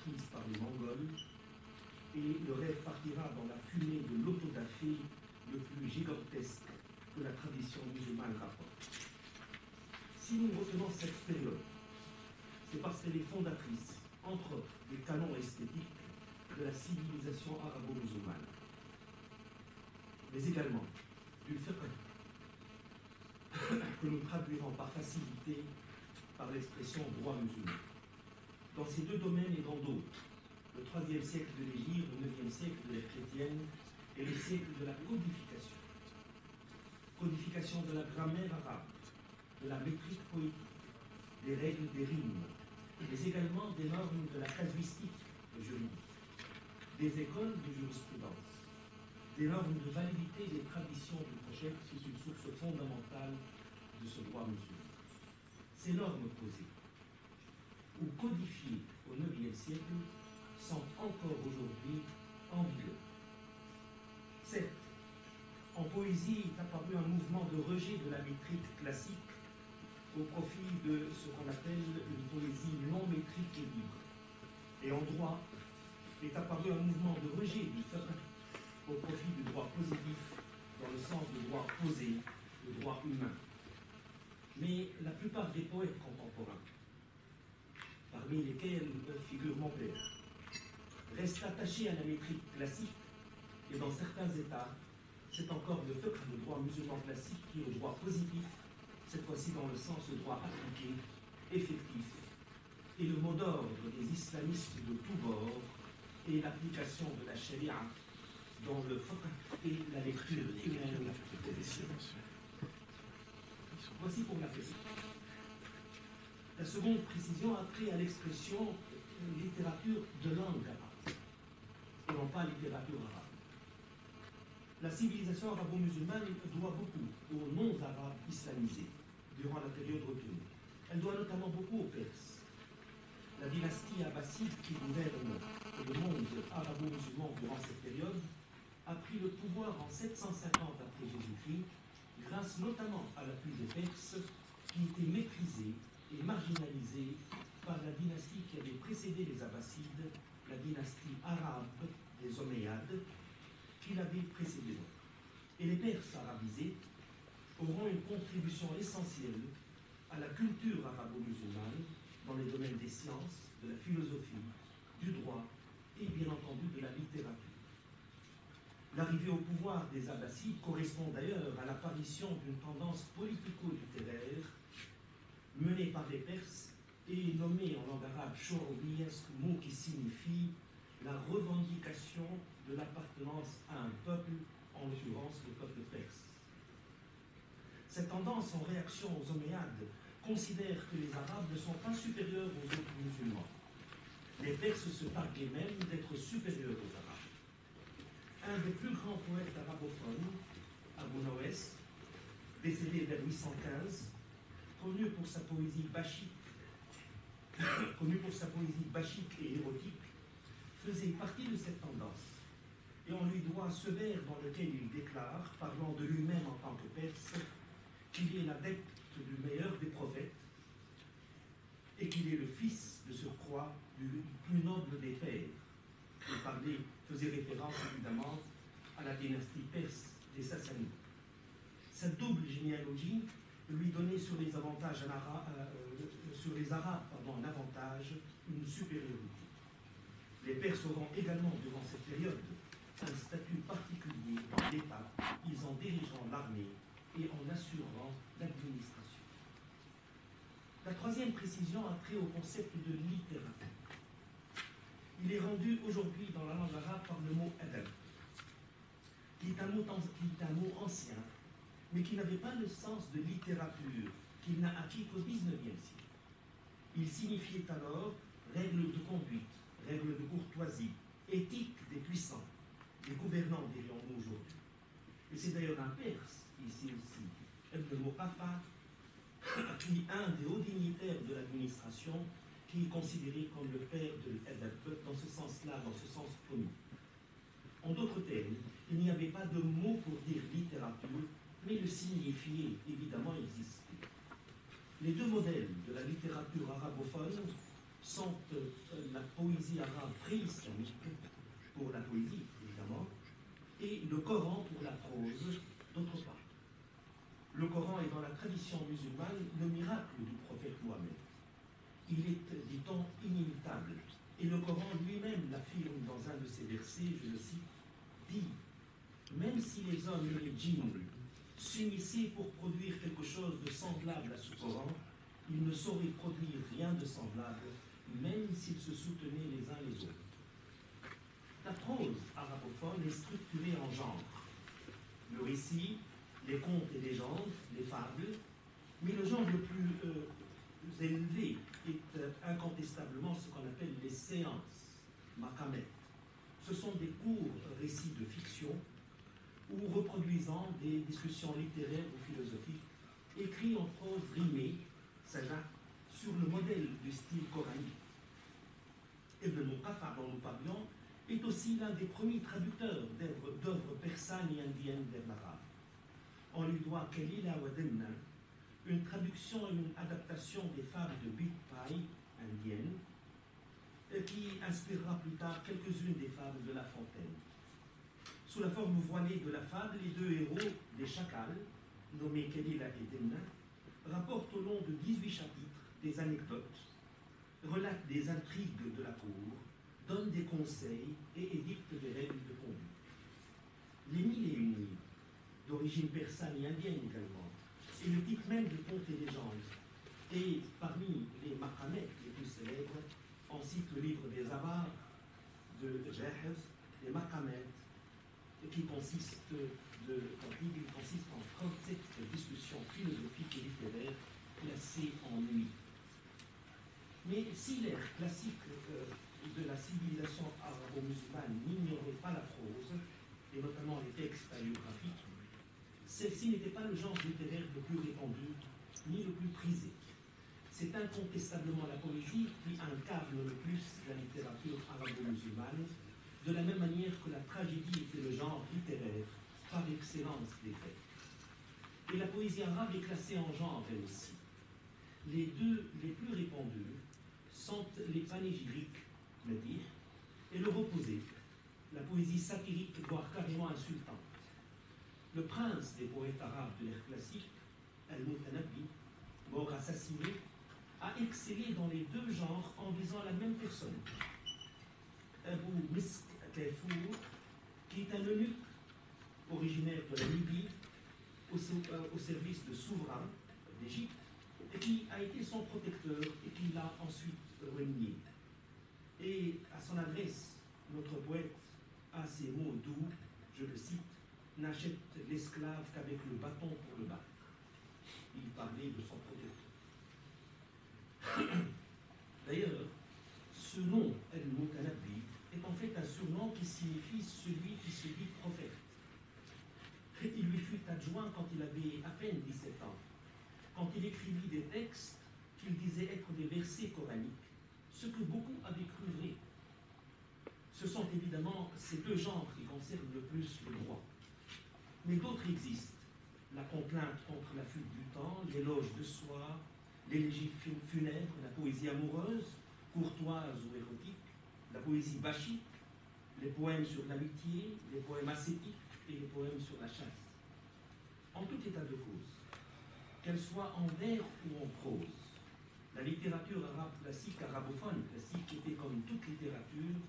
acquise par les Mongols, et le rêve partira dans la fumée de l'autodafé le plus gigantesque que la tradition musulmane rapporte. Si nous retenons cette période, c'est parce qu'elle est fondatrice, entre autres, des canons esthétiques de la civilisation arabo-musulmane, mais également du fiqh que nous traduirons par facilité par l'expression droit musulman. Dans ces deux domaines et dans d'autres, le IIIe siècle de l'Hégire, le IXe siècle de l'ère chrétienne et le siècle de la codification. Codification de la grammaire arabe, de la métrique poétique, des règles des rimes, mais également des normes de la casuistique juridique, des écoles de jurisprudence, des normes de validité des traditions du prophète qui sont une source fondamentale de ce droit musulman. Ces normes posées ou codifiées au IXe siècle sont encore aujourd'hui en vigueur. Certes, en poésie est apparu un mouvement de rejet de la métrique classique au profit de ce qu'on appelle une poésie non métrique et libre. Et en droit est apparu un mouvement de rejet du fiqh au profit du droit positif dans le sens du droit posé, le droit humain. Mais la plupart des poètes contemporains, parmi lesquels figure mon père, restent attachés à la métrique classique et dans certains États, c'est encore le fiqh, le droit musulman classique, qui est le droit positif, cette fois-ci dans le sens du droit appliqué, effectif, et le mot d'ordre des islamistes de tous bords et l'application de la charia dans le fiqh et la lecture et la profession. Voici pour la question. La seconde précision a trait à l'expression littérature de langue arabe, et non pas littérature arabe. La civilisation arabo-musulmane doit beaucoup aux non-arabes islamisés durant la période retournée. Elle doit notamment beaucoup aux Perses. La dynastie abbasside qui gouverne le monde arabo-musulman durant cette période a pris le pouvoir en 750 après Jésus-Christ, grâce notamment à l'appui des Perses qui étaient méprisés et marginalisés par la dynastie qui avait précédé les Abbassides, la dynastie arabe des Omeyyades, qui l'avait précédé. Et les Perses arabisés auront une contribution essentielle à la culture arabo-musulmane dans les domaines des sciences, de la philosophie, du droit et bien entendu de la littérature. L'arrivée au pouvoir des Abbassides correspond d'ailleurs à l'apparition d'une tendance politico-littéraire menée par les Perses et nommée en langue arabe shouroubiyya, mot qui signifie la revendication de l'appartenance à un peuple, en l'occurrence le peuple perse. Cette tendance, en réaction aux Omeyyades, considère que les Arabes ne sont pas supérieurs aux autres musulmans. Les Perses se targuaient même d'être supérieurs aux Arabes. Un des plus grands poètes arabophones, Abou Noès, décédé vers 815, connu pour sa poésie bachique et érotique, faisait partie de cette tendance. Et on lui doit ce vers dans lequel il déclare, parlant de lui-même en tant que Perse, qu'il est l'adepte du meilleur des prophètes et qu'il est le fils de surcroît du plus noble des pères. Il faisait référence évidemment à la dynastie perse des Sassanides. Cette double généalogie lui donnait sur les Arabes un avantage, une supériorité. Les Perses auront également, durant cette période, un statut particulier dans l'État, ils en dirigeant l'armée et en assurant l'administration. La troisième précision a trait au concept de littérature. Il est rendu aujourd'hui dans la langue arabe par le mot adab, qui est un mot ancien, mais qui n'avait pas le sens de littérature, qu'il n'a acquis qu'au XIXe siècle. Il signifiait alors règles de conduite, règles de courtoisie, éthique des puissants, des gouvernants, dirions-nous aujourd'hui. Et c'est d'ailleurs un Perse, ici aussi, le mot Afa, qui un des hauts dignitaires de l'administration, qui est considéré comme le père de l'adab, dans ce sens-là, dans ce sens premier. En d'autres termes, il n'y avait pas de mot pour dire littérature, mais le signifié, évidemment, existait. Les deux modèles de la littérature arabophone sont la poésie arabe pré-islamique pour la poésie, évidemment, et le Coran pour la prose, d'autre part. Le Coran est dans la tradition musulmane le miracle du prophète Mohammed. Il est, dit-on, inimitable. Et le Coran lui-même l'affirme dans un de ses versets, je le cite, dit « Même si les hommes et les djinns s'unissaient pour produire quelque chose de semblable à ce Coran, ils ne sauraient produire rien de semblable, même s'ils se soutenaient les uns les autres. » La prose arabophone est structurée en genres. Le récit, les contes et légendes, les fables, mais le genre le plus élevé est incontestablement ce qu'on appelle les séances, maqamet. Ce sont des courts récits de fiction ou reproduisant des discussions littéraires ou philosophiques écrits en prose rimée, sajak, sur le modèle du style coranique. Ibn al-Muqaffa, dont nous parlions, est aussi l'un des premiers traducteurs d'œuvres persanes et indiennes vers l'arabe. On lui doit Kalila wa Dimna, une traduction et une adaptation des fables de Big Pie indienne, qui inspirera plus tard quelques-unes des fables de La Fontaine. Sous la forme voilée de la fable, les deux héros des chacals, nommés Kalila et Dimna, rapportent au long de 18 chapitres des anecdotes, relatent des intrigues de la cour, donnent des conseils et édictent des règles de conduite. Les Mille et une nuits, d'origine persane et indienne également, et le titre même de contes et légendes. Et parmi les maqamets les plus célèbres, on cite le livre des Avars de Jahez, les maqamets, qui consiste en 37 discussions philosophiques et littéraires classées en nuit. Mais si l'ère classique de la civilisation arabo-musulmane n'ignorait pas la prose, et notamment les textes paléographiques, celle-ci n'était pas le genre littéraire le plus répandu, ni le plus prisé. C'est incontestablement la poésie qui incarne le plus la littérature arabo-musulmane, de la même manière que la tragédie était le genre littéraire par excellence des faits. Et la poésie arabe est classée en genre, elle aussi. Les deux les plus répandus sont les panégyriques, Madih, et leur opposé, la poésie satirique, voire carrément insultante. Le prince des poètes arabes de l'ère classique, Al-Mutanabbi, mort assassiné, a excellé dans les deux genres en visant la même personne. Abu Misk Kaifour, qui est un eunuque originaire de la Libye, au service de souverains d'Égypte, et qui a été son protecteur et qui l'a ensuite renié. Et à son adresse, notre poète a ces mots doux, je le cite, « N'achète l'esclave qu'avec le bâton pour le battre ». Il parlait de son protecteur. D'ailleurs, ce nom, El-Mutanabbi, est en fait un surnom qui signifie celui qui se dit prophète. Il lui fut adjoint quand il avait à peine 17 ans, quand il écrivit des textes qu'il disait être des versets coraniques, ce que beaucoup avaient cru vrai. Ce sont évidemment ces deux genres qui concernent le plus le droit. Mais d'autres existent. La complainte contre la fuite du temps, l'éloge de soi, l'élégie funèbre, la poésie amoureuse, courtoise ou érotique, la poésie bachique, les poèmes sur l'amitié, les poèmes ascétiques et les poèmes sur la chasse. En tout état de cause, qu'elle soit en vers ou en prose, la littérature arabe classique, arabophone classique, était comme toute littérature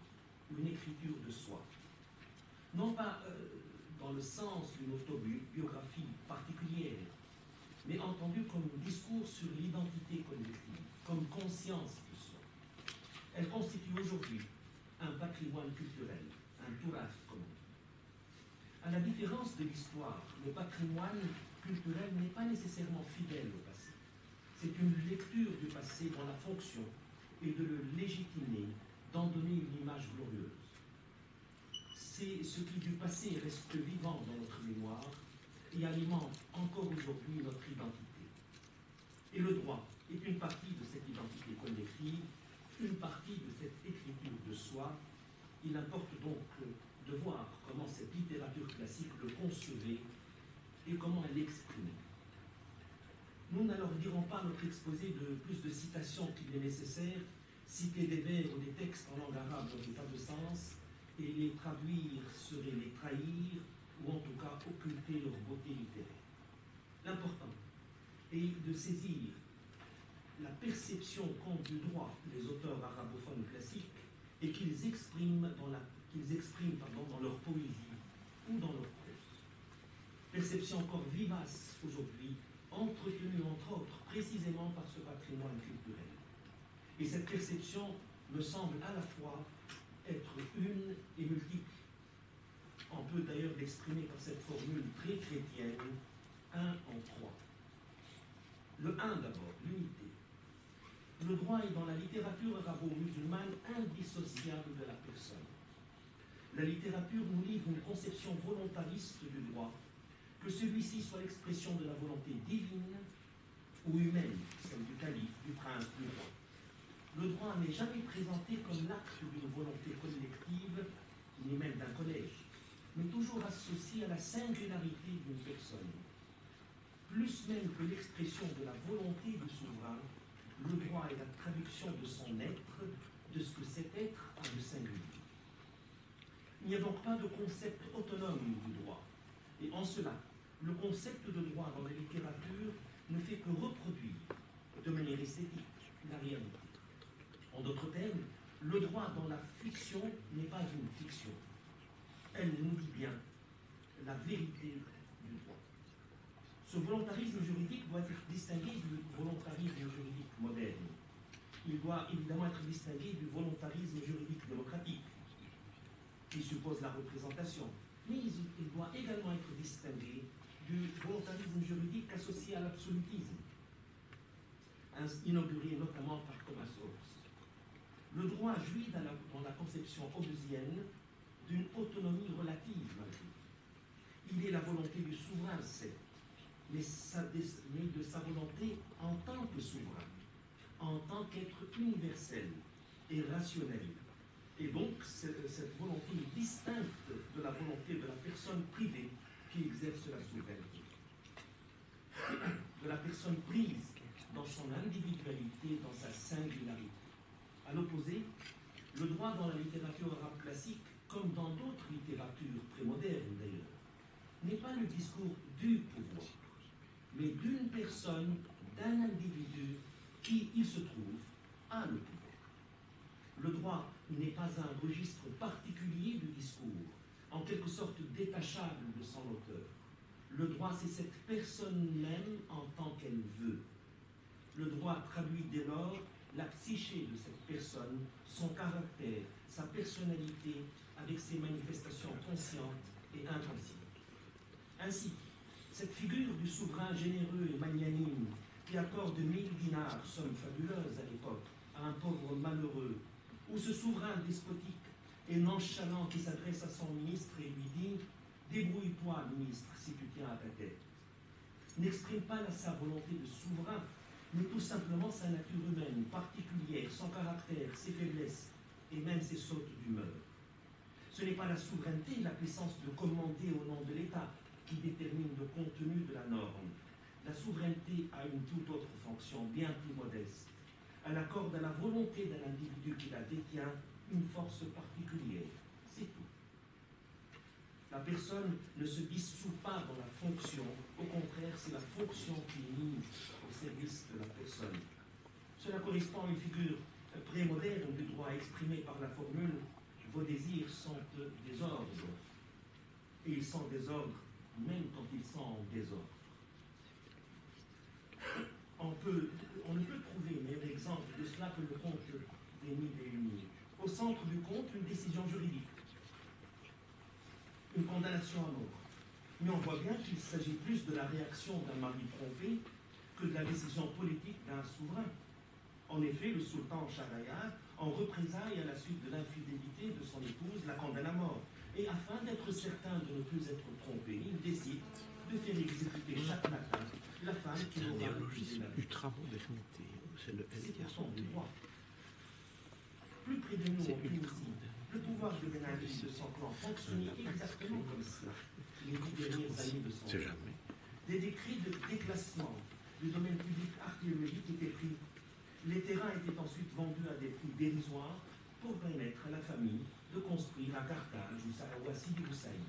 une écriture de soi. Non pas dans le sens d'une autobiographie particulière, mais entendue comme discours sur l'identité collective, comme conscience de soi. Elle constitue aujourd'hui un patrimoine culturel, un touraf, comme on dit. À la différence de l'histoire, le patrimoine culturel n'est pas nécessairement fidèle au passé. C'est une lecture du passé dont la fonction est de le légitimer, d'en donner une image glorieuse. C'est ce qui du passé reste vivant dans notre mémoire et alimente encore aujourd'hui notre identité. Et le droit est une partie de cette identité collective, une partie de cette écriture de soi. Il importe donc de voir comment cette littérature classique le concevait et comment elle l'exprimait. Nous n'alors dirons pas notre exposé de plus de citations qu'il est nécessaire, Citer des vers ou des textes en langue arabe n'aurait pas de sens, et les traduire serait les trahir, ou en tout cas occulter leur beauté littéraire. L'important est de saisir la perception qu'ont du droit les auteurs arabophones classiques et qu'ils expriment dans leur poésie ou dans leur prose. Perception encore vivace aujourd'hui, entretenue entre autres précisément par ce patrimoine culturel. Et cette perception me semble à la fois être une et multiple. On peut d'ailleurs l'exprimer par cette formule très chrétienne, 1 en 3. Le 1 d'abord, l'unité. Le droit est dans la littérature arabo-musulmane indissociable de la personne. La littérature nous livre une conception volontariste du droit, que celui-ci soit l'expression de la volonté divine ou humaine, celle du calife, du prince, du roi. Le droit n'est jamais présenté comme l'acte d'une volonté collective, ni même d'un collège, mais toujours associé à la singularité d'une personne. Plus même que l'expression de la volonté du souverain, le droit est la traduction de son être, de ce que cet être a de singulier. Il n'y a donc pas de concept autonome du droit. Et en cela, le concept de droit dans la littérature ne fait que reproduire, de manière esthétique, la réalité. En d'autres termes, le droit dans la fiction n'est pas une fiction. Elle nous dit bien la vérité du droit. Ce volontarisme juridique doit être distingué du volontarisme juridique moderne. Il doit évidemment être distingué du volontarisme juridique démocratique, qui suppose la représentation, mais il doit également être distingué du volontarisme juridique associé à l'absolutisme, inauguré notamment par Thomas Hobbes. Le droit jouit dans la conception hobbesienne d'une autonomie relative, malgré tout. Il est la volonté du souverain, certes, mais de sa volonté en tant que souverain, en tant qu'être universel et rationnel. Et donc, cette volonté est distincte de la volonté de la personne privée qui exerce la souveraineté. De la personne prise dans son individualité, dans sa singularité. À l'opposé, le droit dans la littérature arabe classique, comme dans d'autres littératures prémodernes d'ailleurs, n'est pas le discours du pouvoir, mais d'une personne, d'un individu qui, il se trouve, a le pouvoir. Le droit n'est pas un registre particulier du discours, en quelque sorte détachable de son auteur. Le droit, c'est cette personne même en tant qu'elle veut. Le droit traduit dès lors la psyché de cette personne, son caractère, sa personnalité, avec ses manifestations conscientes et inconscientes. Ainsi, cette figure du souverain généreux et magnanime qui accorde 1000 dinars, somme fabuleuse à l'époque, à un pauvre malheureux, ou ce souverain despotique et nonchalant qui s'adresse à son ministre et lui dit « Débrouille-toi, ministre, si tu tiens à ta tête », n'exprime pas sa volonté de souverain, mais tout simplement sa nature humaine, particulière, son caractère, ses faiblesses et même ses sautes d'humeur. Ce n'est pas la souveraineté, la puissance de commander au nom de l'État qui détermine le contenu de la norme. La souveraineté a une toute autre fonction, bien plus modeste. Elle accorde à la volonté d'un individu qui la détient une force particulière. C'est tout. La personne ne se dissout pas dans la fonction, au contraire, c'est la fonction qui est mise au service de la personne. Cela correspond à une figure prémoderne du droit exprimée par la formule « Vos désirs sont des ordres ». Et ils sont des ordres même quand ils sont en désordre. On ne peut trouver meilleur exemple de cela que le conte des Mille et une nuits. Au centre du conte, une décision juridique, une condamnation à mort. Mais on voit bien qu'il s'agit plus de la réaction d'un mari trompé que de la décision politique d'un souverain. En effet, le sultan Shahriyar, en représailles à la suite de l'infidélité de son épouse, la condamne à mort. Et afin d'être certain de ne plus être trompé, il décide de faire exécuter chaque matin la femme qui aura refusé la vie. C'est pourtant du droit. Plus près de nous, en Tunisie, le pouvoir de Ben Ali de son clan fonctionnait exactement comme cela les 10 dernières années de son vie. Des décrets de déclassement du domaine public archéologique étaient pris. Les terrains étaient ensuite vendus à des prix dérisoires pour permettre à la famille de construire à Carthage ou à Sidi ou Saïd.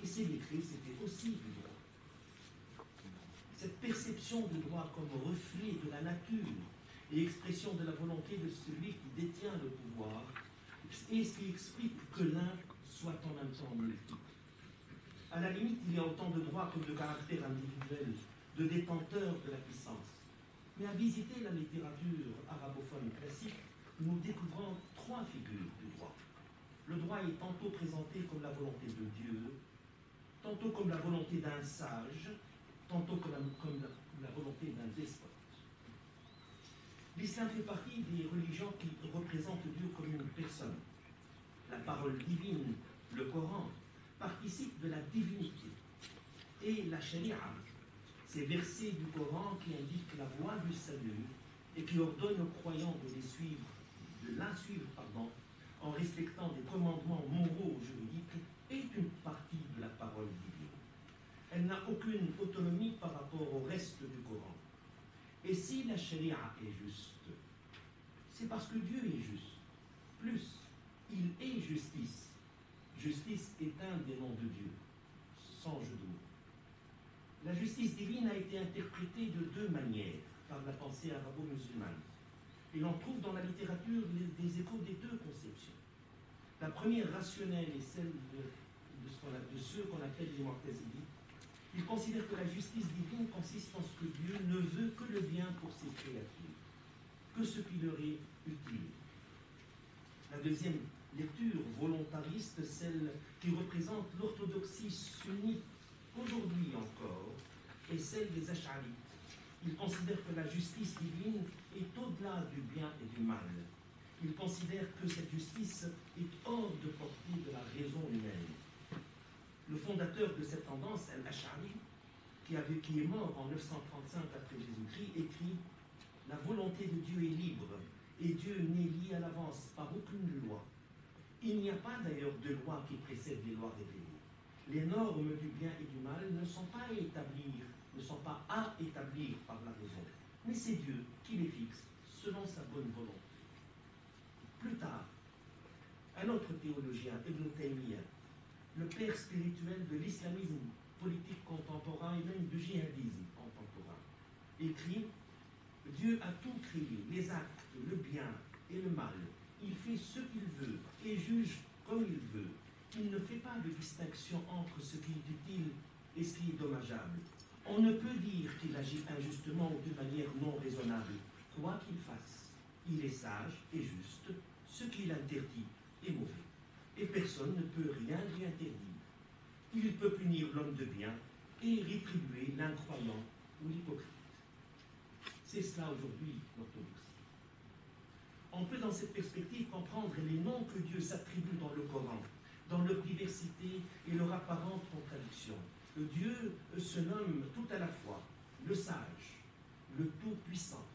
Et ces lettrés, c'était aussi du droit. Cette perception du droit comme reflet de la nature et expression de la volonté de celui qui détient le pouvoir est ce qui explique que l'un soit en même temps multiple. À la limite, il y a autant de droits que de caractères individuels, de détenteurs de la puissance. Mais à visiter la littérature arabophone classique, nous découvrons trois figures du droit. Le droit est tantôt présenté comme la volonté de Dieu, tantôt comme la volonté d'un sage, tantôt comme la volonté d'un despote. L'islam fait partie des religions qui représentent Dieu comme une personne. La parole divine, le Coran, participe de la divinité. Et la charia, ces versets du Coran qui indiquent la voie du salut et qui ordonnent aux croyants de la suivre, en respectant des commandements moraux ou juridiques, est une partie de la parole divine. Elle n'a aucune autonomie par rapport au reste du Coran. Et si la charia est juste, c'est parce que Dieu est juste. Plus, il est justice. Justice est un des noms de Dieu, sans jeu de mots. La justice divine a été interprétée de deux manières par la pensée arabo-musulmane. Et l'on trouve dans la littérature des échos des deux conceptions. La première rationnelle est celle de ceux qu'on appelle les Mu'tazili. Ils considèrent que la justice divine consiste en ce que Dieu ne veut que le bien pour ses créatures, que ce qui leur est utile. La deuxième lecture volontariste, celle qui représente l'orthodoxie sunnite aujourd'hui encore, est celle des Ash'arites. Ils considèrent que la justice divine est au-delà du bien et du mal. Ils considèrent que cette justice est hors de portée de la raison humaine. Le fondateur de cette tendance, Al-Ash'ari, qui est mort en 935 après Jésus-Christ, écrit « La volonté de Dieu est libre, et Dieu n'est lié à l'avance par aucune loi. Il n'y a pas d'ailleurs de loi qui précède les lois révélées. Les normes du bien et du mal ne sont pas à établir par la raison, mais c'est Dieu qui les fixe selon sa bonne volonté. » Plus tard, un autre théologien, Ibn Taymiyyah, le père spirituel de l'islamisme politique contemporain et même du djihadisme contemporain, écrit « Dieu a tout créé, les actes, le bien et le mal. Il fait ce qu'il veut et juge comme il veut. Il ne fait pas de distinction entre ce qui est utile et ce qui est dommageable. On ne peut dire qu'il agit injustement ou de manière non raisonnable. Quoi qu'il fasse, il est sage et juste. Ce qu'il interdit est mauvais. Et personne ne peut rien lui interdire. Il peut punir l'homme de bien et rétribuer l'incroyant ou l'hypocrite. » C'est cela aujourd'hui l'orthodoxie. On peut dans cette perspective comprendre les noms que Dieu s'attribue dans le Coran, dans leur diversité et leur apparente contradiction. Dieu se nomme tout à la fois le sage, le tout-puissant,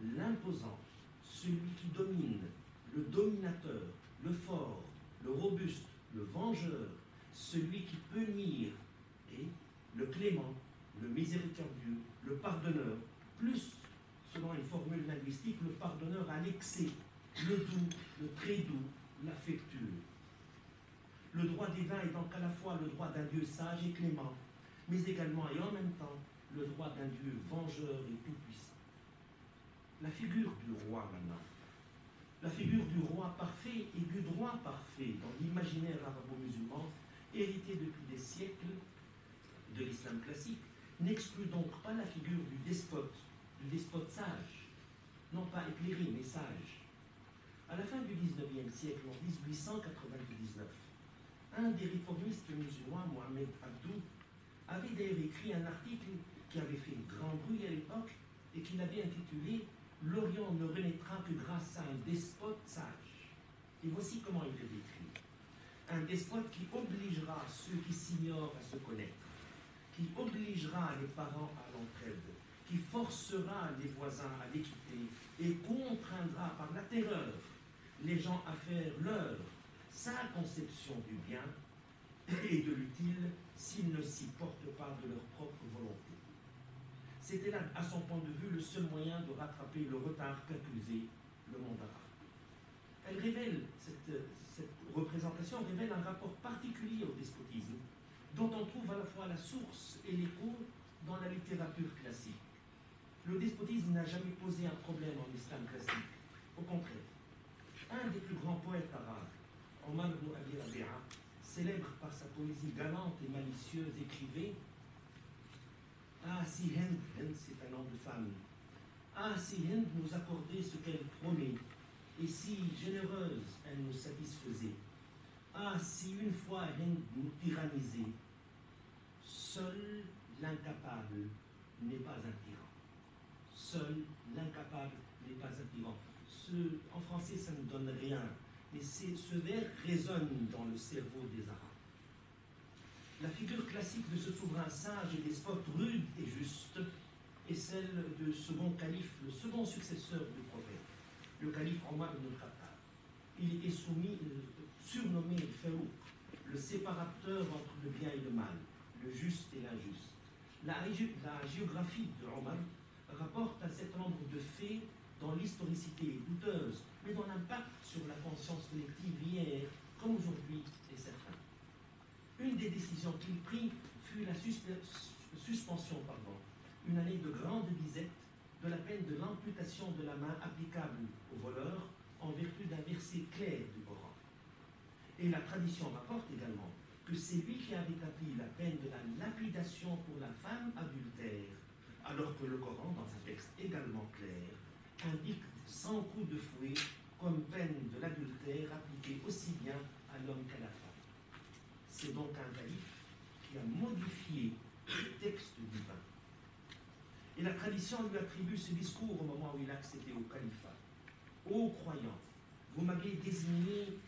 l'imposant, celui qui domine, le dominateur, le fort, le robuste, le vengeur, celui qui peut nuire, et le clément, le miséricordieux, le pardonneur, plus, selon une formule linguistique, le pardonneur à l'excès, le doux, le très doux, l'affectueux. Le droit divin est donc à la fois le droit d'un Dieu sage et clément, mais également et en même temps le droit d'un Dieu vengeur et tout-puissant. La figure du roi maintenant, la figure du roi parfait et du droit parfait dans l'imaginaire arabo-musulman, hérité depuis des siècles de l'islam classique, n'exclut donc pas la figure du despote sage, non pas éclairé mais sage. À la fin du XIXe siècle, en 1899, un des réformistes musulmans, Mohamed Abdou, avait d'ailleurs écrit un article qui avait fait grand bruit à l'époque et qu'il avait intitulé « L'Orient ne renaîtra que grâce à un despote sage ». Et voici comment il le décrit. Un despote qui obligera ceux qui s'ignorent à se connaître, qui obligera les parents à l'entraide, qui forcera les voisins à l'équité et contraindra par la terreur les gens à faire sa conception du bien et de l'utile s'ils ne s'y portent pas de leur propre volonté. C'était là, à son point de vue, le seul moyen de rattraper le retard qu'accusait le monde arabe. Elle révèle, cette représentation révèle un rapport particulier au despotisme, dont on trouve à la fois la source et l'écho dans la littérature classique. Le despotisme n'a jamais posé un problème en islam classique. Au contraire, un des plus grands poètes arabes, Omar ibn Abi Rabi'a, célèbre par sa poésie galante et malicieuse, écrivait « Ah, si Hind, Hind c'est un nom de femme, ah, si Hind nous accordait ce qu'elle promet, et si généreuse elle nous satisfaisait. Ah, si une fois Hind nous tyrannisait, seul l'incapable n'est pas un tyran. Seul l'incapable n'est pas un tyran. » En français, ça ne donne rien, mais ce vers résonne dans le cerveau des Arabes. La figure classique de ce souverain sage et despote rude et juste est celle du second calife, le second successeur du prophète, le calife Omar ibn Khattab. Il était surnommé Farouk, le séparateur entre le bien et le mal, le juste et l'injuste. La géographie de Omar rapporte un certain nombre de faits dont l'historicité est douteuse, mais dont l'impact sur la conscience collective hier, comme aujourd'hui, est certain. Une des décisions qu'il prit fut la suspension, une année de grande disette, de la peine de l'amputation de la main applicable aux voleurs en vertu d'un verset clair du Coran. Et la tradition rapporte également que c'est lui qui avait établi la peine de la lapidation pour la femme adultère, alors que le Coran, dans un texte également clair, indique 100 coups de fouet comme peine de l'adultère appliquée aussi bien à l'homme qu'à la femme. C'est donc un calife qui a modifié le texte divin. Et la tradition lui attribue ce discours au moment où il a accédé au califat. Ô croyants, vous m'avez désigné,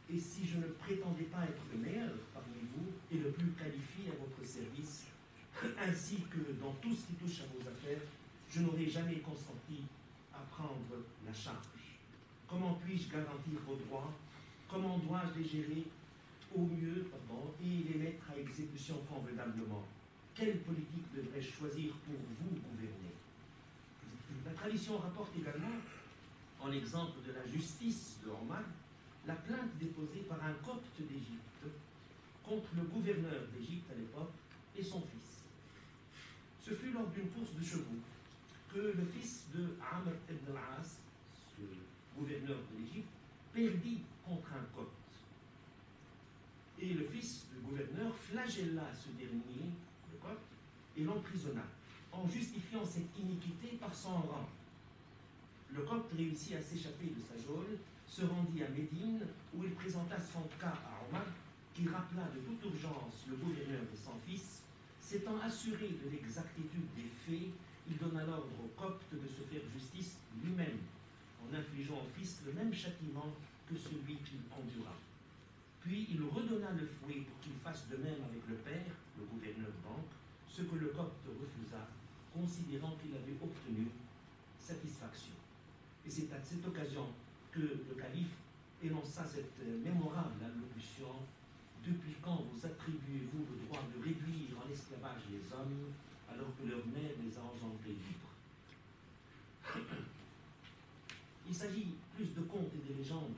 et si je ne prétendais pas être le meilleur parmi vous et le plus qualifié à votre service, ainsi que dans tout ce qui touche à vos affaires, je n'aurais jamais consenti à prendre la charge. Comment puis-je garantir vos droits? Comment dois-je les gérer au mieux et les mettre à exécution convenablement? Quelle politique devrais-je choisir pour vous gouverner? La tradition rapporte également, en exemple de la justice de Omar, la plainte déposée par un copte d'Égypte contre le gouverneur d'Égypte à l'époque et son fils. Ce fut lors d'une course de chevaux que le fils de Amr ibn al-As, ce gouverneur de l'Égypte, perdit contre un copte. Et le fils du gouverneur flagella ce dernier, le copte, et l'emprisonna, en justifiant cette iniquité par son rang. Le copte réussit à s'échapper de sa geôle, se rendit à Médine, où il présenta son cas à Omar, qui rappela de toute urgence le gouverneur et son fils. S'étant assuré de l'exactitude des faits, il donna l'ordre au copte de se faire justice lui-même, en infligeant au fils le même châtiment que celui qu'il endura. Puis il redonna le fouet pour qu'il fasse de même avec le père, le gouverneur donc, ce que le copte refusa, considérant qu'il avait obtenu satisfaction. Et c'est à cette occasion que le calife énonça cette mémorable allocution: depuis quand vous attribuez-vous le droit de réduire en esclavage les hommes alors que leur mère les a engendrés libres? Il s'agit plus de contes et de légendes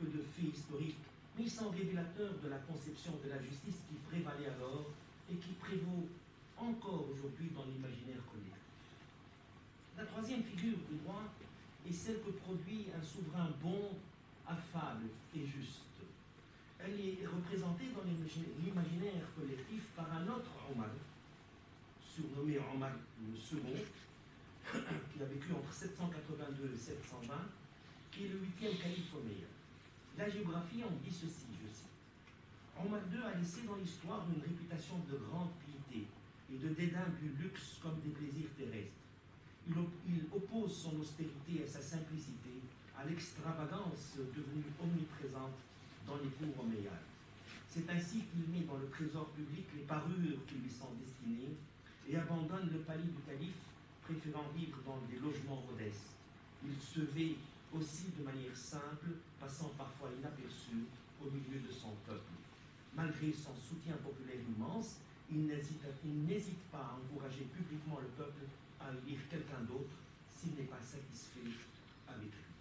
que de faits historiques, mais ils sont révélateurs de la conception de la justice qui prévalait alors et qui prévaut encore aujourd'hui dans l'imaginaire collectif. La troisième figure du droit est celle que produit un souverain bon, affable et juste. Elle est représentée dans l'imaginaire collectif par un autre Omar, surnommé Omar le Second, qui a vécu entre 782 et 720, qui est le 8e calife omeyyade. La géographie en dit ceci, je cite: Omar II a laissé dans l'histoire une réputation de grande piété et de dédain du luxe comme des plaisirs terrestres. Il oppose son austérité et sa simplicité à l'extravagance devenue omniprésente dans les cours omeyyades. C'est ainsi qu'il met dans le trésor public les parures qui lui sont destinées et abandonne le palais du calife, préférant vivre dans des logements modestes. Il se vêt aussi de manière simple, passant parfois inaperçu au milieu de son peuple. Malgré son soutien populaire immense, il n'hésite pas à encourager publiquement le peuple à élire quelqu'un d'autre s'il n'est pas satisfait avec lui.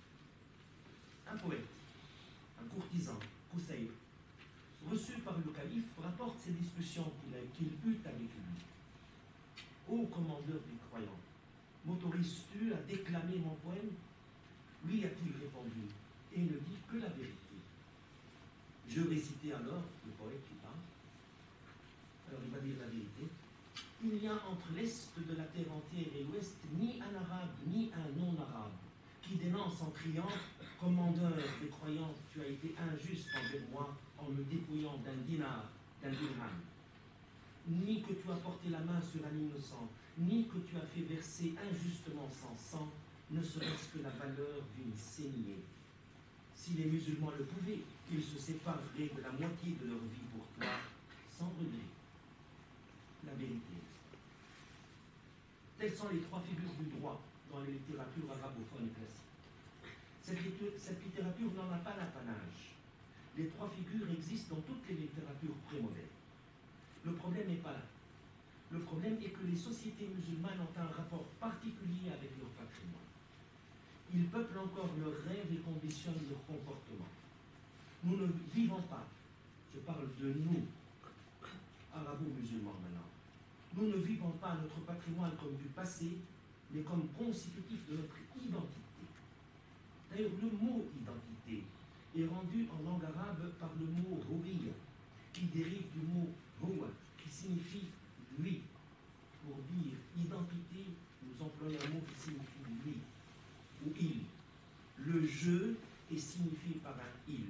Un poète, un courtisan, Koussaïr, reçu par le calife, rapporte ces discussions qu'il eut avec lui. Ô commandeur des croyants, m'autorises-tu à déclamer mon poème? Lui a-t-il répondu, et ne dit que la vérité. Je récitais alors, le poète qui parle, alors il va dire la vérité. Il n'y a entre l'est de la terre entière et l'ouest ni un arabe ni un non-arabe qui dénonce en criant « Commandeur des croyants, tu as été injuste envers moi en me dépouillant d'un dinar, d'un dirham. Ni que tu as porté la main sur un innocent, ni que tu as fait verser injustement sans sang, ne serait-ce que la valeur d'une saignée. Si les musulmans le pouvaient, ils se sépareraient de la moitié de leur vie pour toi, sans regret. » La vérité. Telles sont les trois figures du droit dans les littératures arabophones classiques. Cette littérature n'en a pas l'apanage. Les trois figures existent dans toutes les littératures prémodernes. Le problème n'est pas là. Le problème est que les sociétés musulmanes ont un rapport particulier avec leur patrimoine. Ils peuplent encore leurs rêves et conditionnent leur comportement. Nous ne vivons pas, je parle de nous, arabo-musulmans maintenant, nous ne vivons pas notre patrimoine comme du passé, mais comme constitutif de notre identité. D'ailleurs, le mot identité est rendu en langue arabe par le mot houïya, qui dérive du mot huwa, qui signifie lui. Pour dire identité, nous employons un mot qui signifie lui ou il. Le je est signifié par un il.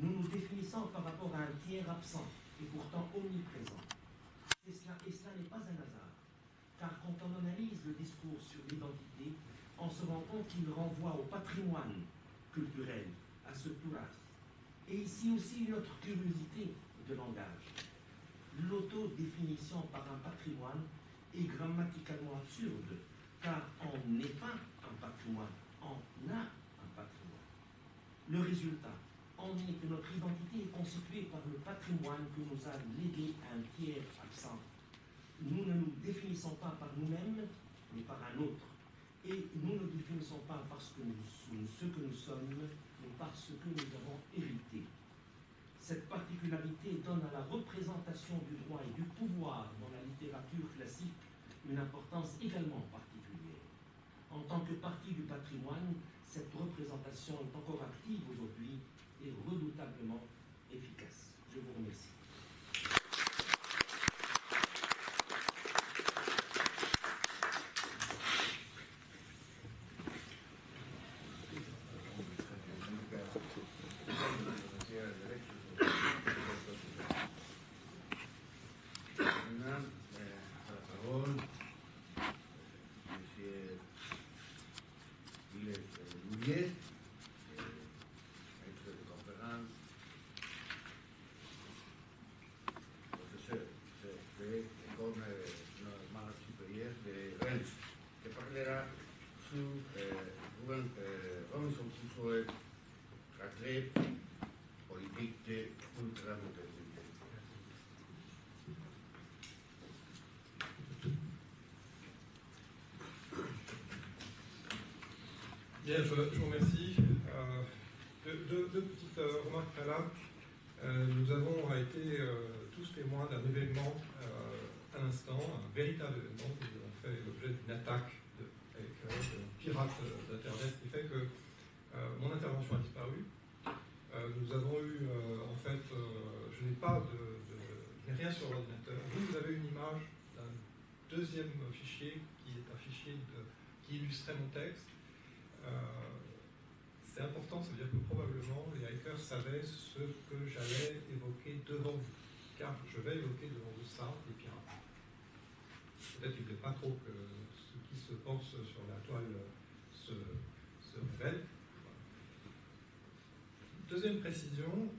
Nous nous définissons par rapport à un tiers absent et pourtant omniprésent. Et cela n'est pas un hasard, car quand on analyse le discours sur l'identité, on se rend compte qu'il renvoie au patrimoine culturel, à ce touras. Et ici aussi une autre curiosité de langage. L'autodéfinition par un patrimoine est grammaticalement absurde, car on n'est pas un patrimoine, on a un patrimoine. Le résultat, on est que notre identité est constituée par le patrimoine que nous a légué un tiers absent. Nous ne nous définissons pas par nous-mêmes, mais par un autre. Et nous ne nous définissons pas parce que ce que nous sommes, mais par ce que nous avons hérité. Cette particularité donne à la représentation du droit et du pouvoir dans la littérature classique une importance également particulière. En tant que partie du patrimoine, cette représentation est encore active aujourd'hui et redoutablement efficace. Je vous remercie. Robinson Crusoe, trait politique de ultramodernité. Bien, je vous remercie. Deux petites remarques préalables. Nous avons été tous témoins d'un événement à l'instant, un véritable événement qui a fait l'objet d'une attaque avec de pirates d'Internet, ce qui fait que mon intervention a disparu. Nous avons eu, en fait, je n'ai rien sur l'ordinateur. Vous avez une image d'un deuxième fichier qui est un fichier qui illustrait mon texte. C'est important, ça veut dire que probablement les hackers savaient ce que j'allais évoquer devant vous, car je vais évoquer devant vous ça, les pirates. Peut-être qu'ils ne voulaient pas trop que ce qui se pense sur la toile se révèle. Deuxième précision,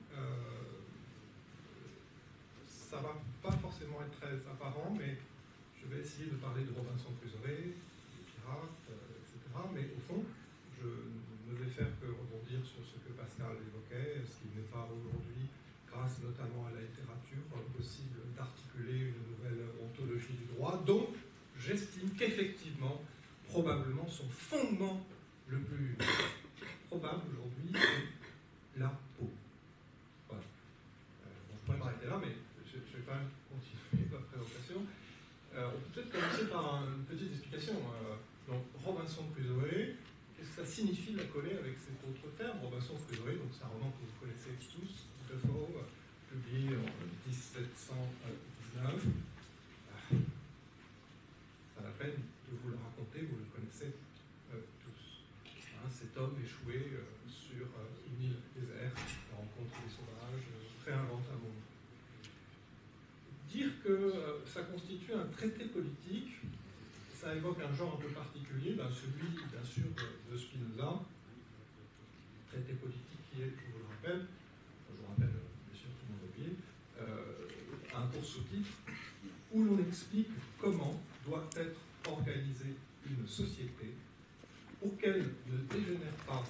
ça ne va pas forcément être très apparent, mais je vais essayer de parler de Robinson Crusoe, des pirates, etc. Mais au fond, je ne vais faire que rebondir sur ce que Pascal évoquait, ce qui n'est pas aujourd'hui, grâce grâce notamment à la littérature, possible d'articuler une nouvelle ontologie du droit, dont j'estime qu'effectivement, probablement, son fondement le plus probable aujourd'hui, c'est la peau. Voilà. Bon, je pourrais m'arrêter là, mais je vais quand même continuer ma présentation. On peut peut-être commencer par une petite explication. Donc, Robinson Crusoe, qu'est-ce que ça signifie de la coller avec cet autre terme? Robinson Crusoe, donc c'est un roman que vous connaissez tous, Defoe, publié en 1719. Ça la peine de vous le raconter, vous le connaissez tous. Hein, cet homme échoué sur une île déserte, rencontre des sauvages, réinvente un monde. Dire que ça constitue un traité politique, ça évoque un genre un peu particulier, celui, bien sûr, de Spinoza. Traité politique qui est, je vous le rappelle, bien sûr, tout le monde oublie, un court sous-titre où l'on explique comment doit être organisée une société pour qu'elle ne dégénère pas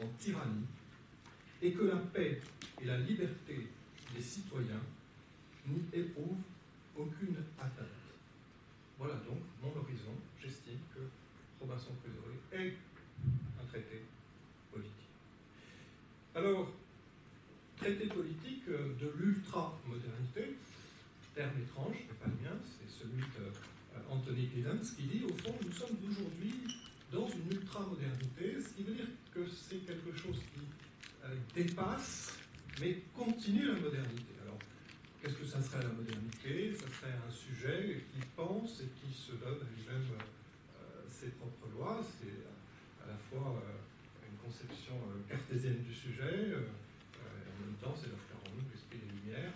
en tyrannie et que la paix et la liberté des citoyens n'y éprouvent aucune atteinte. Voilà donc mon horizon. J'estime que Robinson Crusoe est un traité politique. Alors, traité politique de l'ultra-modernité, terme étrange, mais pas le mien, c'est celui d'Anthony Giddens qui dit, au fond, nous sommes aujourd'hui dans une ultra-modernité, ce qui veut dire que c'est quelque chose qui dépasse, mais continue la modernité. Alors, qu'est-ce que ça serait la modernité? Ça serait un sujet qui pense et qui se donne à lui-même ses propres lois. C'est à la fois une conception cartésienne du sujet, et en même temps, c'est l'offre en nous, l'esprit des Lumières,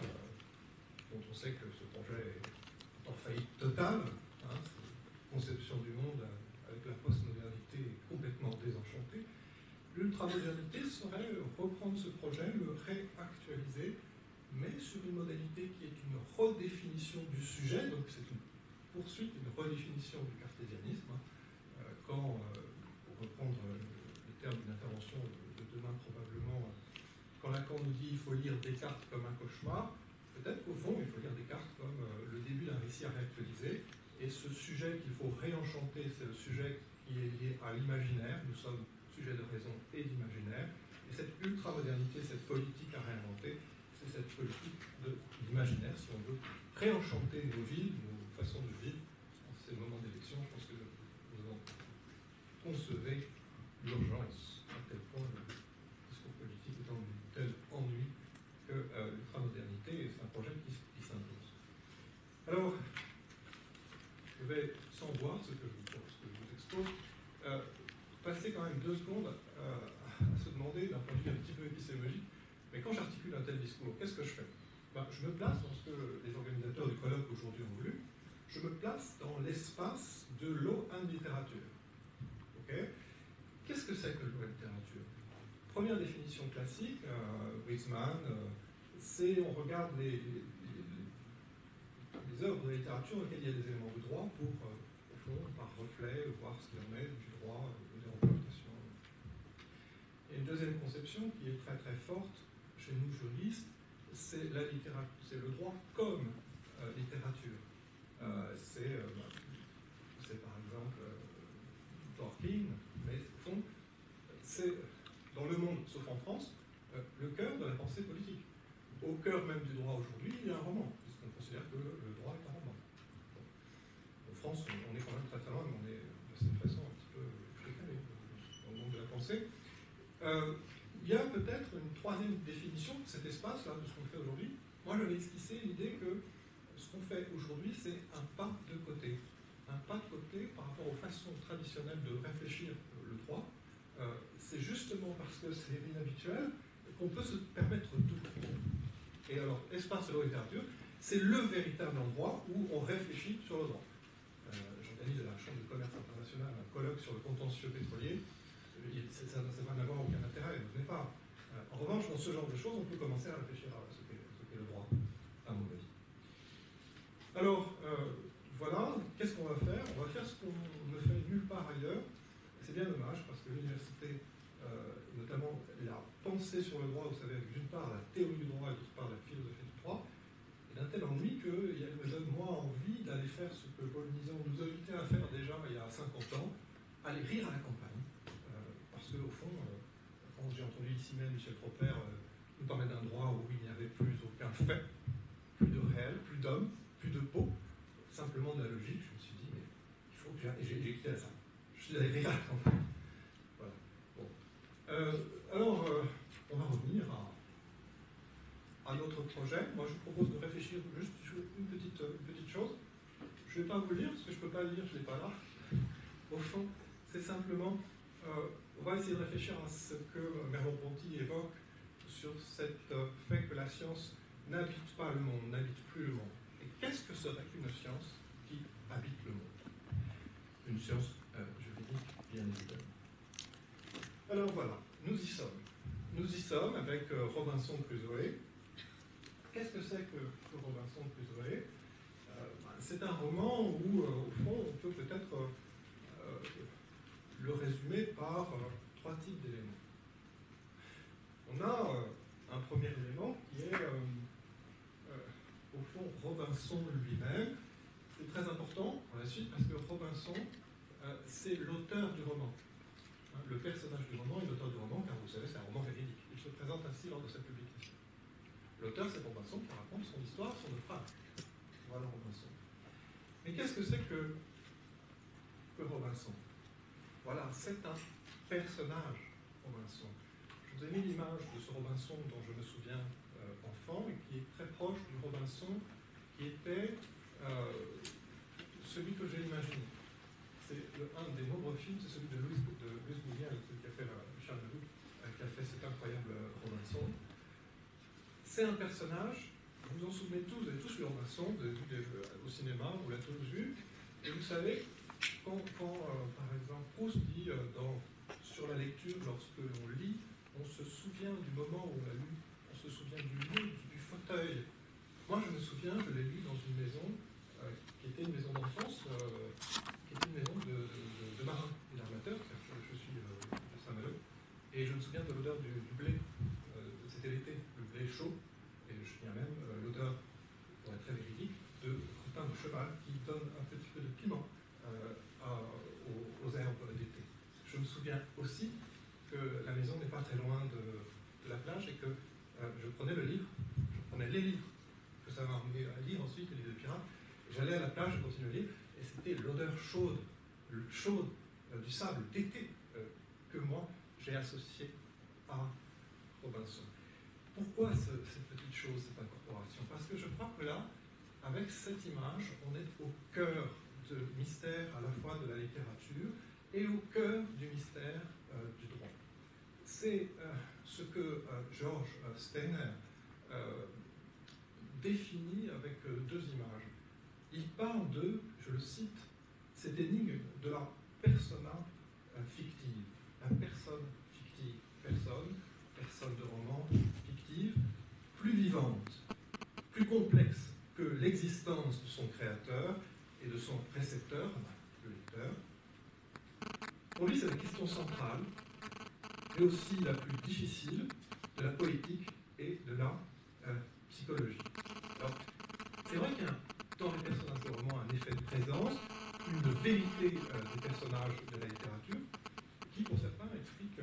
dont on sait que ce projet est en faillite totale. Hein, cette conception du monde avec la postmodernité est complètement désenchantée. L'ultramodernité serait reprendre ce projet, le réactualiser, mais sur une modalité qui est une redéfinition du sujet, donc c'est une poursuite, une redéfinition du cartésianisme. Quand, pour reprendre les termes d'une intervention de demain probablement, quand Lacan nous dit qu'il faut lire Descartes comme un cauchemar, peut-être qu'au fond, il faut lire Descartes comme le début d'un récit à réactualiser, et ce sujet qu'il faut réenchanter, c'est le sujet qui est lié à l'imaginaire. Nous sommes sujet de raison et d'imaginaire, et cette ultramodernité, cette politique à réinventer, c'est cette politique de l'imaginaire, si on veut réenchanter nos vies, nos façons de vivre. En ces moments d'élection, je pense que nous en concevez l'urgence, à tel point le discours politique est en tel ennui que l'ultramodernité, c'est un projet qui s'impose. Alors, je vais, sans voir ce que je vous expose, passer quand même 2 secondes à se demander, d'un point de vue un petit peu épistémologique, mais quand j'articule un tel discours, qu'est-ce que je fais? Je me place dans ce que les organisateurs du colloque aujourd'hui ont voulu, je me place dans l'espace de l'eau en littérature. Okay. Qu'est-ce que c'est que l'eau en littérature? Première définition classique, Wiesmann, c'est on regarde les œuvres de littérature auxquelles il y a des éléments de droit pour, au fond, par reflet, voir ce qu'il en est du droit et des représentations. Et une deuxième conception qui est très très forte chez nous juristes, c'est la littérature, c'est le droit comme littérature. C'est par exemple Dworkin, mais au fond, c'est dans le monde, sauf en France, le cœur de la pensée politique. Au cœur même du droit aujourd'hui, il y a un roman, puisqu'on considère que le droit est un roman. En France, on est quand même très très loin, mais on est de cette façon un petit peu décalé dans le monde de la pensée. Il y a peut-être une troisième définition de cet espace-là, de ce qu'on fait aujourd'hui. Moi, j'avais esquissé l'idée que ce qu'on fait aujourd'hui, c'est un pas de côté. Un pas de côté par rapport aux façons traditionnelles de réfléchir le droit. C'est justement parce que c'est inhabituel qu'on peut se permettre tout. Et alors, espace de la littérature, c'est le véritable endroit où on réfléchit sur le droit. J'organise à la Chambre de commerce internationale un colloque sur le contentieux pétrolier. Ça va n'avoir aucun intérêt, ne venez pas. En revanche, dans ce genre de choses, on peut commencer à réfléchir à ce qu'est le droit, à mon avis. Alors, voilà, qu'est-ce qu'on va faire? On va faire ce qu'on ne fait nulle part ailleurs. C'est bien dommage, parce que l'université, notamment la pensée sur le droit, vous savez, avec d'une part la théorie du droit et d'autre part la philosophie du droit, et d'un tel ennui qu'il me donne moi envie d'aller faire ce que Paul Nizan nous invitait à faire déjà il y a 50 ans, aller rire à la campagne. Parce qu'au fond, quand j'ai entendu ici même Michel Tropper nous parler d'un droit où il n'y avait plus aucun fait, plus de réel, plus d'homme, plus de peau, simplement de la logique, je me suis dit, mais il faut que j'ai quitté ça. Je suis allé rire à la campagne. Voilà. Bon. Alors, on va revenir à notre projet. Moi, je vous propose de réfléchir juste une petite chose. Je ne vais pas vous le lire, parce que je ne peux pas le lire, je ne l'ai pas là. Au fond, c'est simplement, on va essayer de réfléchir à ce que Merleau-Ponty évoque sur cette fait que la science n'habite pas le monde, n'habite plus le monde. Et qu'est-ce que serait une science qui habite le monde? Une science juridique, bien évidemment. Alors voilà, nous y sommes. Nous y sommes avec Robinson Crusoe. Qu'est-ce que c'est que Robinson Crusoe? C'est un roman où, au fond, on peut peut-être le résumer par trois types d'éléments. On a un premier élément qui est, au fond, Robinson lui-même. C'est très important pour la suite parce que Robinson, c'est l'auteur du roman. Le personnage du roman est l'auteur du roman, car vous savez, c'est un roman véridique. Il se présente ainsi lors de sa publication. L'auteur, c'est Robinson qui raconte son histoire, son naufrage. Voilà Robinson. Mais qu'est-ce que c'est que Robinson? Voilà, c'est un personnage, Robinson. Je vous ai mis l'image de ce Robinson dont je me souviens enfant et qui est très proche du Robinson qui était celui que j'ai imaginé. C'est un des nombreux films, c'est celui de Louis Bouvier, qui a fait Charles de Gaulle, qui a fait cet incroyable Robinson. C'est un personnage, vous vous en souvenez tous, vous avez tous vu Robinson, vous avez vu au cinéma, vous l'avez tous vu, et vous savez, quand par exemple, Proust dit sur la lecture, lorsque l'on lit, on se souvient du moment où on l'a lu, on se souvient du lieu, du fauteuil. Moi, je me souviens, je l'ai lu dans une maison qui était une maison d'enfance, qui était une maison de marin et d'armateur, je suis de Saint-Malo, et je me souviens de l'odeur du blé, c'était l'été, le blé chaud, et je souviens même l'odeur, pour être très véridique, de crottin de cheval qui donne un petit peu de piment aux herbes d'été. Je me souviens aussi que la maison n'est pas très loin de la plage et que je prenais le livre, je prenais les livres que ça m'a amené à lire ensuite, les livres de pirates, et j'allais à la plage, je continuais à lire, et c'était l'odeur chaude du sable d'été que moi j'ai associé à Robinson. Pourquoi cette petite chose, cette incorporation? Parce que je crois que là, avec cette image, on est au cœur de mystère à la fois de la littérature et au cœur du mystère du droit. C'est ce que George Steiner définit avec deux images. Il parle de, je le cite, cette énigme de la persona fictive. La personne fictive, personne de roman fictive, plus vivante, plus complexe que l'existence de son créateur et de son précepteur, le lecteur. Pour lui, c'est la question centrale, mais aussi la plus difficile de la poétique et de la psychologie. Alors, c'est vrai qu'il y a dans les personnages de roman un effet de présence, une vérité des personnages de la littérature, qui, pour certains, explique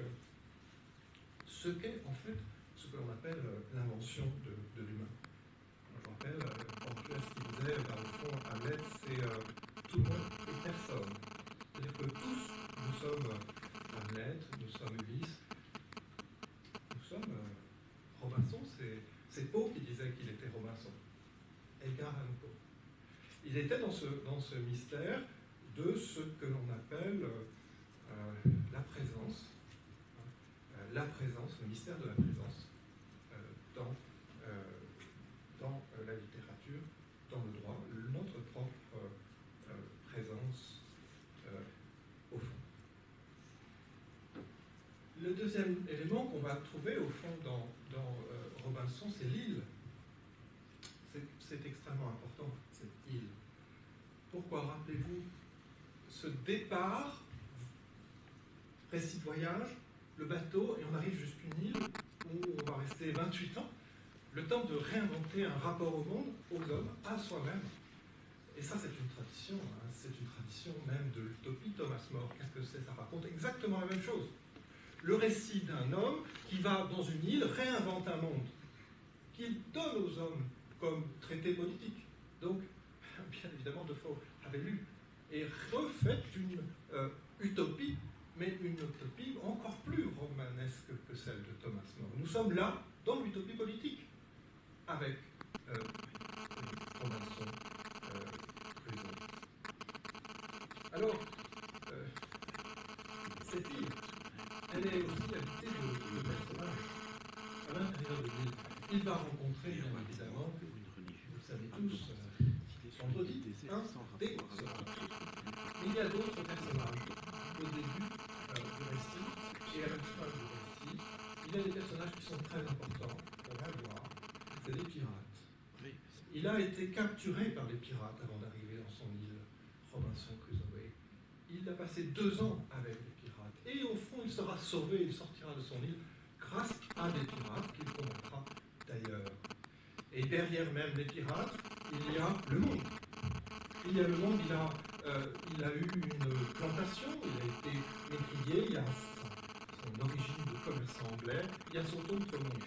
ce qu'est, en fait, ce que l'on appelle l'invention de l'humain. Je rappelle, Orpheus qui disait, au fond, Hamlet, c'est tout le monde et personne. C'est-à-dire que tous, nous sommes Hamlet, nous sommes Ulysse, nous sommes Robinson, c'est Poe qui disait qu'il était Robinson. Edgar Allan Poe. Il était dans ce mystère de ce que l'on appelle la présence, le mystère de la présence dans la littérature, dans le droit, notre propre présence au fond. Le deuxième élément qu'on va trouver au fond dans Robinson, c'est l'île. C'est extrêmement important, cette île. Pourquoi? Rappelez-vous, ce départ, récit de voyage, le bateau, et on arrive jusqu'à une île, resté 28 ans, le temps de réinventer un rapport au monde, aux hommes, à soi-même. Et ça, c'est une tradition, hein, c'est une tradition même de l'utopie. Thomas More, qu'est-ce que c'est? Ça raconte exactement la même chose. Le récit d'un homme qui va dans une île, réinvente un monde, qu'il donne aux hommes comme traité politique. Donc, bien évidemment, Defoe avait lu et refait une utopie, mais une utopie encore plus romanesque que celle de Thomas More. Nous sommes là, dans l'utopie politique, avec Robinson Crusoe. Alors, cette île, elle est aussi habitée de personnages à l'intérieur de l'île. Il va rencontrer, bien évidemment, vous le savez tous, vendredi, un des mais il y a d'autres personnages au début du récit et à la fin du récit. Il y a des personnages qui sont très importants, on va le voir, c'est des pirates. Il a été capturé par les pirates avant d'arriver dans son île, Robinson Crusoe. Il a passé 2 ans avec les pirates. Et au fond, il sera sauvé, il sortira de son île grâce à des pirates qu'il combattra d'ailleurs. Et derrière même les pirates, il y a le monde. Il y a le monde, il a eu une plantation, il a été métier, il y a son origine de commerçant anglais, il y a son autre monde.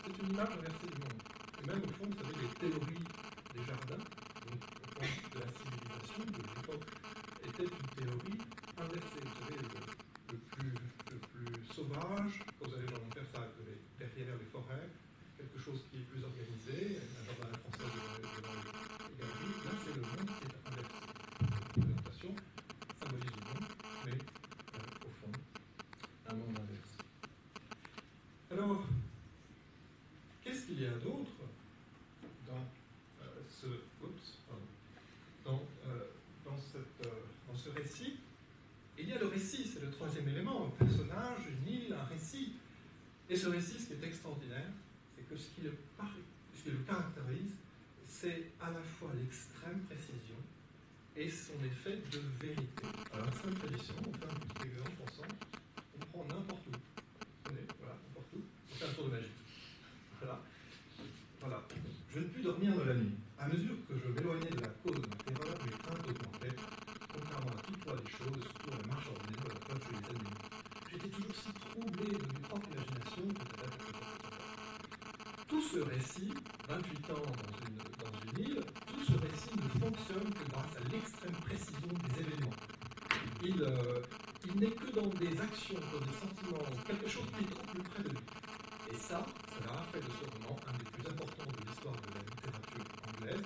C'est une image inversée du monde. Et même au fond, vous savez, les théories des jardins, donc au fond de la civilisation de l'époque, était une théorie inversée. Vous savez, le plus sauvage, quand vous allez dans l'Antarctique, vous avez derrière les forêts, quelque chose qui est plus organisé, un jardin français de la galerie, là c'est le monde qui est inversé. La représentation symbolise le monde, mais au fond, un monde inversé. Alors, qu'est-ce qu'il y a d'autre dans dans ce récit? Il y a le récit, c'est le troisième élément, un personnage, une île, un récit. Et ce récit, ce qui est extraordinaire, c'est que ce qui le caractérise, c'est à la fois l'extrême précision et son effet de vérité. Alors, la seule tradition, on fait un petit exemple ensemble, on prend n'importe où. Voilà, n'importe où, on fait un tour de magie. Voilà. Je ne puis dormir de la nuit. À mesure que je m'éloignais de la cause de ma terreur, mes craintes augmentaient, contrairement à toute loi des choses, surtout à la marche ordinaire de la peur chez les animaux. J'étais toujours si troublé de mes propres imaginations que tout ce récit, 28 ans dans une île, tout ce récit ne fonctionne que grâce à l'extrême précision des événements. Il n'est que dans des actions, dans des sentiments, quelque chose qui est trop plus près de lui. Et ça a fait de ce roman un des plus importants de l'histoire de la littérature anglaise.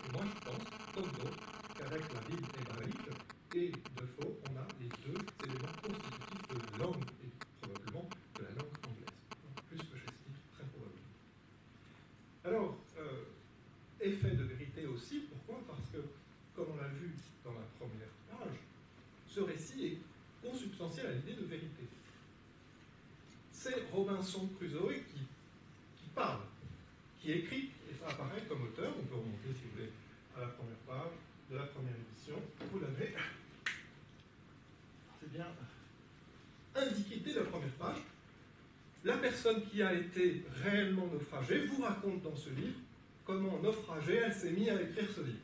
Et moi, je pense, comme d'autres, qu'avec la Bible hébraïque et Defoe, on a les 2 éléments constitutifs de la langue, et probablement de la langue anglaise. Plus que Shakespeare, très probablement. Alors, effet de vérité aussi, pourquoi? Parce que, comme on l'a vu dans la première page, ce récit est consubstantiel à l'idée de vérité. C'est Robinson Crusoe qui parle, qui écrit, et ça apparaît comme auteur. On peut remonter, si vous voulez, à la première page de la première édition. Vous l'avez. C'est bien indiqué dès la première page. La personne qui a été réellement naufragée vous raconte dans ce livre comment naufragée elle s'est mise à écrire ce livre.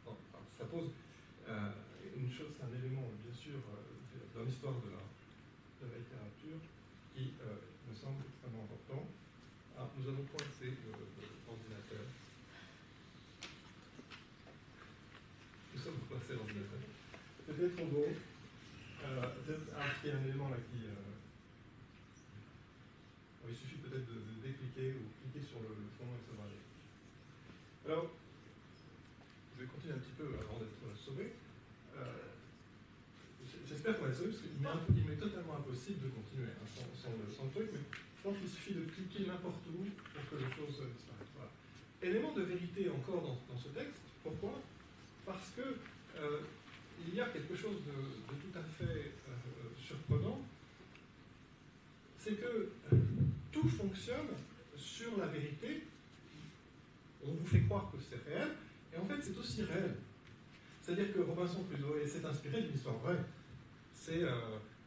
Bon, ça pose une chose, c'est un élément, bien sûr, dans l'histoire de la littérature qui me semble extrêmement important. Nous avons coincé l'ordinateur. Nous sommes coincés l'ordinateur. C'était trop beau. Il y a un élément là qui... il suffit peut-être de décliquer ou cliquer sur le fond et ça va aller. Alors, je vais continuer un petit peu avant d'être sauvé. J'espère qu'on va être sauvé parce qu'il m'est totalement impossible de continuer sans le truc, mais je pense qu'il suffit de cliquer n'importe où pour que les choses disparaissent. Voilà. Élément de vérité encore dans ce texte. Pourquoi? Parce que il y a quelque chose de tout à fait surprenant, c'est que tout fonctionne sur la vérité. On vous fait croire que c'est réel, et en fait c'est aussi réel. C'est-à-dire que Robinson Crusoe s'est inspiré d'une histoire vraie. C'est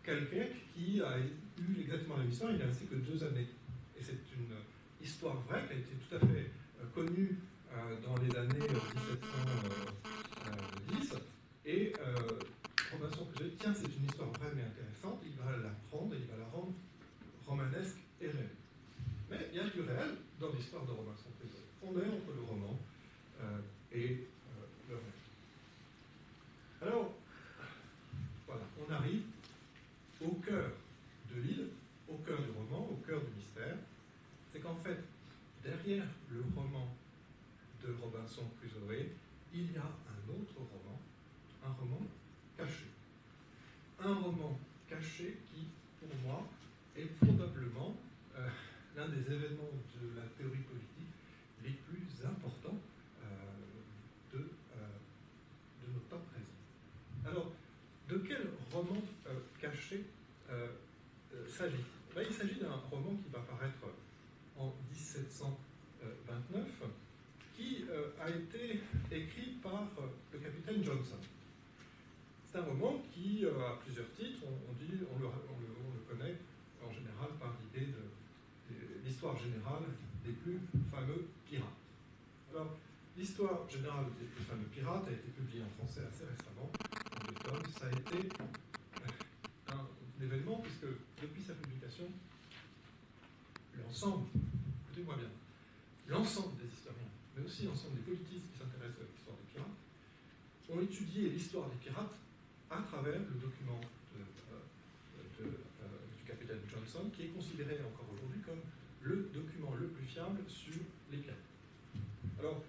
quelqu'un qui a eu exactement la même histoire, il n'a resté que 2 années. Et c'est une histoire vraie qui a été tout à fait connue dans les années 1710. Et Robinson Crusoe, tiens, c'est une histoire vraie mais intéressante, il va la prendre et il va la rendre romanesque et réelle. Mais il y a du réel dans l'histoire de Robinson Crusoe. On est entre le roman et le réel. Alors, voilà, on arrive au cœur de l'île, au cœur du roman, au cœur du mystère. C'est qu'en fait, derrière le roman de Robinson Crusoe, il y a un autre roman, un roman caché. Un roman caché qui, pour moi, est probablement l'un des événements de la théorie politique les plus importants de notre temps présent. Alors, de quel roman caché s'agit-il? Il s'agit d'un roman qui va paraître en 1729, qui a été écrit par le capitaine Johnson. C'est un roman qui a plusieurs titres. On le connaît en général par l'idée de l'histoire générale des plus fameux pirates. Alors, l'histoire générale des plus fameux pirates a été publiée en français assez récemment, en 2 tomes. Ça a été un événement, puisque depuis sa publication, l'ensemble, écoutez-moi bien, l'ensemble des historiens, mais aussi l'ensemble des politistes qui s'intéressent à l'histoire des pirates, ont étudié l'histoire des pirates à travers le document du capitaine Johnson, qui est considéré encore aujourd'hui comme le document le plus fiable sur les pirates. Alors,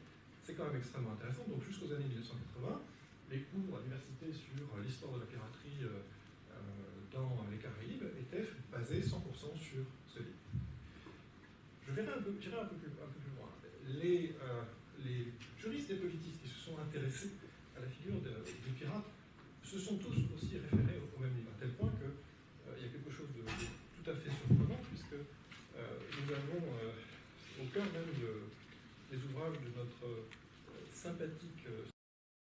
c'est quand même extrêmement intéressant. Donc, jusqu'aux années 1980, les cours à l'université sur l'histoire de la piraterie dans les Caraïbes étaient basés 100% sur ce livre. J'irai un peu plus loin. Les juristes et politistes qui se sont intéressés à la figure des pirates se sont tous aussi référés au même livre, à tel point qu'il y a quelque chose de tout à fait surprenant, puisque nous avons au cœur même des ouvrages de notre sympathique